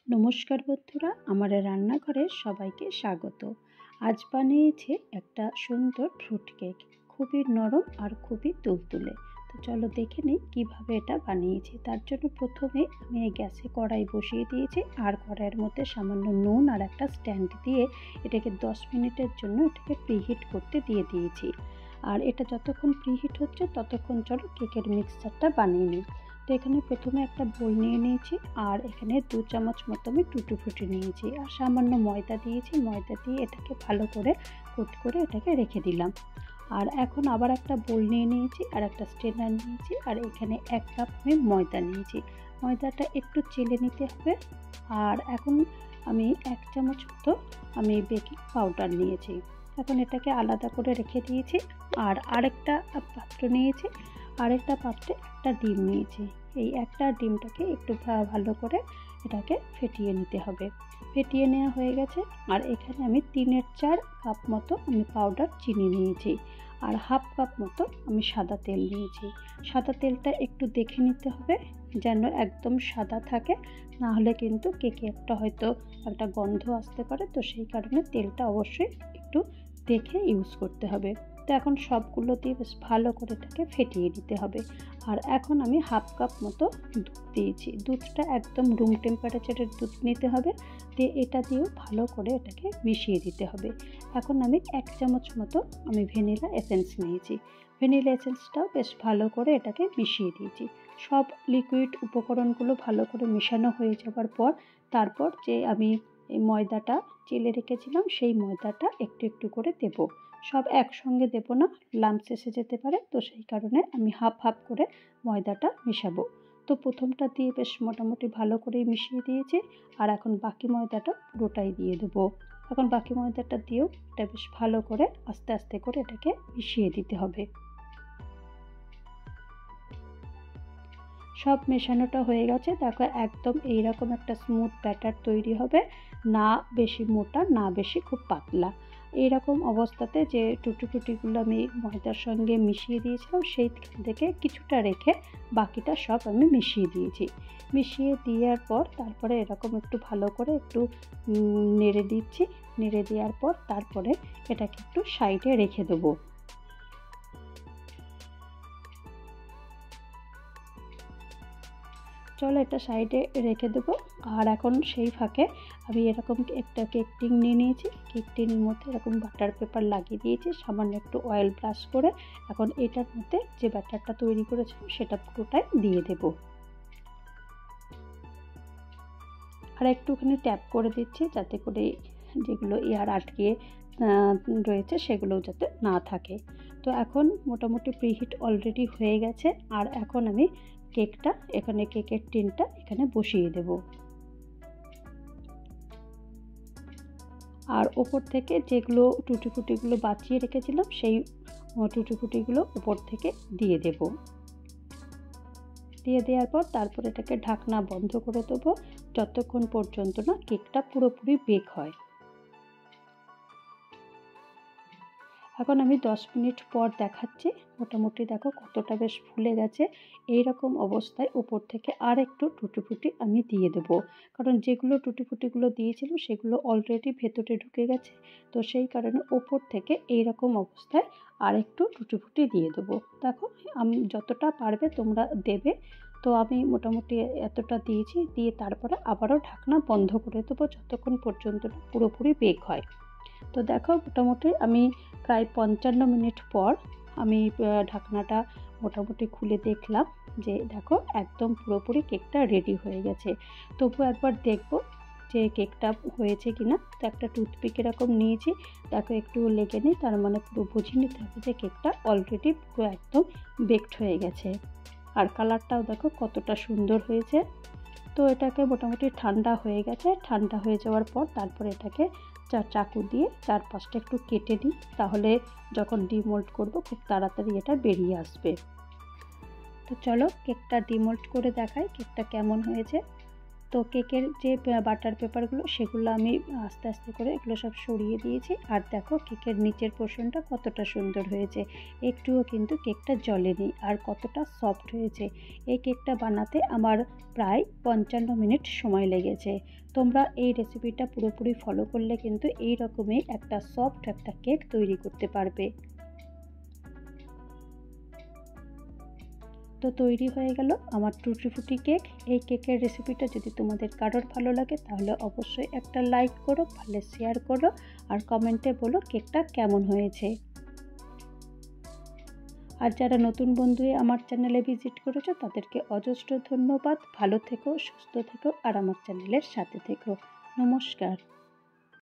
নমস্কার বন্ধুরা, আমার রান্নাঘরে সবাইকে স্বাগত। আজ বানিয়েছি একটা সুন্দর ফ্রুট কেক, খুবই নরম আর খুবই তুলতুলে। তো চলো দেখে নিই কীভাবে এটা বানিয়েছি। তার জন্য প্রথমে আমি এই গ্যাসে কড়াই বসিয়ে দিয়েছি, আর কড়াইয়ের মধ্যে সামান্য নুন আর একটা স্ট্যান্ড দিয়ে এটাকে 10 মিনিটের জন্য এটাকে প্রিহিট করতে দিয়ে দিয়েছি। আর এটা যতক্ষণ প্রিহিট হচ্ছে ততক্ষণ চলো কেকের মিক্সচারটা বানিয়ে নিই। তো এখানে প্রথমে একটা বোল নিয়ে নিয়েছি, আর এখানে 2 চামচ মতো আমি টুটি ফ্রুটি নিয়েছি, আর সামান্য ময়দা দিয়েছি। ময়দা দিয়ে এটাকে ভালো করে কোট করে এটাকে রেখে দিলাম। আর এখন আবার একটা বোল নিয়ে নিয়েছি, আর একটা স্ট্রেনার নিয়েছি, আর এখানে 1 কাপ আমি ময়দা নিয়েছি। ময়দাটা একটু চেলে নিতে হবে। আর এখন আমি 1 চামচ মতো আমি বেকিং পাউডার নিয়েছি। এখন এটাকে আলাদা করে রেখে দিয়েছি। আর আরেকটা পাত্র নিয়েছি, আরেকটা পাত্রে একটা ডিম নিয়েছি। এই একটা ডিমটাকে একটু ভালো করে এটাকে ফেটিয়ে নিতে হবে। ফেটিয়ে নেওয়া হয়ে গেছে। আর এখানে আমি 3/4 কাপ মতো আমি পাউডার চিনি নিয়েছি, আর হাফ কাপ মতো আমি সাদা তেল নিয়েছি। সাদা তেলটা একটু দেখে নিতে হবে যেন একদম সাদা থাকে, না হলে কিন্তু কেকে হয়তো একটা গন্ধ আসতে পারে। তো সেই কারণে তেলটা অবশ্যই একটু দেখে ইউজ করতে হবে। তো এখন সবগুলো দিয়ে বেশ ভালো করে এটাকে ফেটিয়ে নিতে হবে। আর এখন আমি হাফ কাপ মতো দুধ দিয়েছি। দুধটা একদম রুম টেম্পারেচারের দুধ নিতে হবে। দিয়ে এটা দিয়েও ভালো করে এটাকে মিশিয়ে দিতে হবে। এখন আমি 1 চামচ মতো আমি ভ্যানিলা এসেন্স নিয়েছি। ভ্যানিলা এসেন্সটাও বেশ ভালো করে এটাকে মিশিয়ে দিয়েছি। সব লিকুইড উপকরণগুলো ভালো করে মেশানো হয়ে যাওয়ার পর তারপর যে আমি এই ময়দাটা চেলে রেখেছিলাম সেই ময়দাটা একটু একটু করে দেব। সব একসঙ্গে দেব না, লাম্পস এসে যেতে পারে। তো সেই কারণে আমি হাফ হাফ করে ময়দাটা মেশাবো। তো প্রথমটা দিয়ে বেশ মোটামুটি ভালো করেই মিশিয়ে দিয়েছি। আর এখন বাকি ময়দাটা পুরোটাই দিয়ে দেবো। এখন বাকি ময়দাটা দিয়েও এটা বেশ ভালো করে আস্তে আস্তে করে এটাকে মিশিয়ে দিতে হবে। সব মেশানোটা হয়ে গেছে। দেখো একদম এইরকম একটা স্মুথ ব্যাটার তৈরি হবে, না বেশি মোটা না বেশি খুব পাতলা। এইরকম অবস্থাতে যে টুটি ফুটিগুলো আমি ময়দার সঙ্গে মিশিয়ে দিয়েছিলাম সেই থেকে কিছুটা রেখে বাকিটা সব আমি মিশিয়ে দিয়েছি। মিশিয়ে দেওয়ার পর তারপরে এরকম একটু ভালো করে একটু নেড়ে দিচ্ছি। নেড়ে দেওয়ার পর তারপরে এটাকে একটু সাইডে রেখে দেবো। চলো এটা সাইডে রেখে দেবো। আর এখন সেই ফাঁকে আমি এরকম একটা কেক টিন নিয়ে নিয়েছি। কেক টিনের মধ্যে এরকম বাটার পেপার লাগিয়ে দিয়েছি, সামান্য একটু অয়েল ব্রাশ করে। এখন এটার মধ্যে যে ব্যাটারটা তৈরি করেছিলাম সেটা পুরোটাই দিয়ে দেব। আর একটুখানি ট্যাপ করে দিচ্ছি যাতে করে যেগুলো এয়ার আটকে রয়েছে সেগুলোও যাতে না থাকে। তো এখন মোটামুটি প্রিহিট অলরেডি হয়ে গেছে। আর এখন আমি কেকটা এখানে কেকের টিনটা এখানে বসিয়ে দেব। আর ওপর থেকে যেগুলো টুটি ফুটিগুলো বাঁচিয়ে রেখেছিলাম সেই টুটি ফুটিগুলো উপর থেকে দিয়ে দেব। দিয়ে দেওয়ার পর তারপর এটাকে ঢাকনা বন্ধ করে দেবো যতক্ষণ পর্যন্ত না কেকটা পুরোপুরি বেক হয়। এখন আমি 10 মিনিট পর দেখাচ্ছি। মোটামুটি দেখো কতটা বেশ ফুলে গেছে। এই রকম অবস্থায় উপর থেকে আর একটু টুটি ফুটি আমি দিয়ে দেবো, কারণ যেগুলো টুটি ফুটিগুলো দিয়েছিলাম সেগুলো অলরেডি ভেতরে ঢুকে গেছে। তো সেই কারণে উপর থেকে এই রকম অবস্থায় আর একটু টুটি ফুটি দিয়ে দেবো। দেখো আমি যতটা পারবে তোমরা দেবে। তো আমি মোটামুটি এতটা দিয়েছি, দিয়ে তারপরে আবারও ঢাকনা বন্ধ করে দেবো যতক্ষণ পর্যন্ত পুরোপুরি বেক হয়। তো দেখো মোটামুটি আমি প্রায় 55 মিনিট পর আমি ঢাকনাটা মোটামুটি খুলে দেখলাম যে দেখো একদম পুরোপুরি কেকটা রেডি হয়ে গেছে। তবু একবার দেখবো যে কেকটা হয়েছে কিনা। তো একটা টুথপিক এরকম নিয়েছি, দেখো একটু লেগে নেই, তার মানে পুরো বুঝিয়ে নিতে হবে যে কেকটা অলরেডি পুরো একদম বেকড হয়ে গেছে। আর কালারটাও দেখো কতটা সুন্দর হয়েছে। তো এটাকে মোটামুটি ঠান্ডা হয়ে গেছে। ঠান্ডা হয়ে যাওয়ার পর তারপর এটাকে চাকু দিয়ে চারপাশটা একটু কেটে নিই, তাহলে যখন ডিমোল্ড করব খুব তাড়াতাড়ি এটা বেরিয়ে আসবে। তো চলো কেকটা ডিমোল্ড করে দেখাই কেকটা কেমন হয়েছে। তো কেকের যে বাটার পেপারগুলো সেগুলো আমি আস্তে আস্তে করে এগুলো সব সরিয়ে দিয়েছি। আর দেখো কেকের নিচের পোর্শনটা কতটা সুন্দর হয়েছে, একটুও কিন্তু কেকটা জ্বলেনি আর কতটা সফট হয়েছে। এই কেকটা বানাতে আমার প্রায় 55 মিনিট সময় লেগেছে। তোমরা এই রেসিপিটা পুরোপুরি ফলো করলে কিন্তু এই রকমই একটা সফট একটা কেক তৈরি করতে পারবে। তো তৈরি হয়ে গেল আমার টুটি ফ্রুটি কেক। এই কেকের রেসিপিটা যদি তোমাদের কারোর ভালো লাগে তাহলে অবশ্যই একটা লাইক করো, ভালো শেয়ার করো আর কমেন্টে বলো কেকটা কেমন হয়েছে। আর যারা নতুন বন্ধু আমার চ্যানেলে ভিজিট করেছো তাদেরকে অজস্র ধন্যবাদ। ভালো থেকো, সুস্থ থেকো আর আমার চ্যানেলের সাথে থেকো। নমস্কার।